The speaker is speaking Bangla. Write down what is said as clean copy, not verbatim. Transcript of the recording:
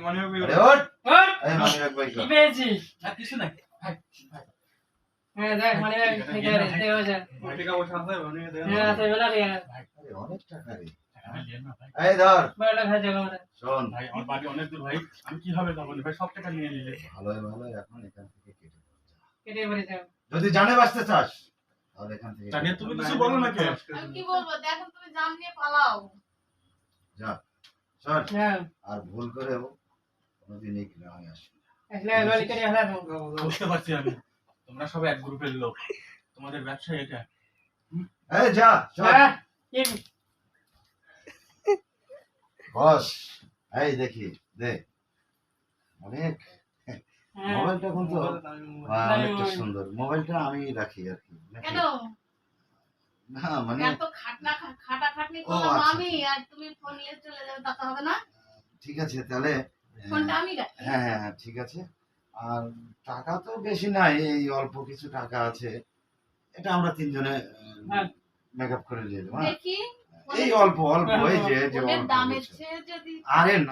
মনে হবে আরে ওঠ ওঠ। এই মানি ব্যাগ বাইক কি পেয়েছি? আর কিছু নাই ভাই হ্যাঁ দেখ মানে থেকে রেতে হয়ে যায়। ভাই টাকা পয়সা আছে মানে হ্যাঁ আছে বেলা রে। আরে অনেক টাকা রে টাকা নেন না ভাই এই ধর বড় খাজা আমরা। শোন ভাই আমার বাড়ি অনেক দূর ভাই আমি কিভাবে যাবো ভাই সব টাকা নিয়ে নিলে ভালোই এখন এখান থেকে কেটে পড় যা। কেটে পড়ে যাও। যদি জানে বাঁচতে চাস তাহলে এখান থেকে জানিয়ে তুমি কিছু বলো না কে আমি কি বলবো দেখো তুমি জান নিয়ে পালাও যা চল যাও। আর ভুল করেও কোনোদিন এই গ্রামে আসবি না। আসলে গলি করে হলা দাও। বুঝতে পারছি আমি তোমরা সব এক গ্রুপের লোক তোমাদের ব্যবসা এটা এই যা চল হ্যাঁ কি বস এই দেখি দে অনেক হ্যাঁ মোবাইলটা কিন্তু অনেকটা সুন্দর মোবাইলটা আমি রাখি আর কি নাকি? কেন না মানে এত খাটাখাটনি ও, করলাম আচ্ছা। আমি আর তুমি ফোন নিয়ে চলে যাবে তা তো হবে না ঠিক আছে তাহলে ফোনটা আমি রাখি হ্যাঁ ঠিক আছে আর টাকা তো বেশি নাই এই অল্প কিছু টাকা আছে এটা আমরা তিনজনে হ্যাঁ। মেকআপ করে নিয়ে যাবো হ্যাঁ? দেখি এই অল্প এই যে ফোনের অল্প দামের কিছু। চেয়ে যদি আরে না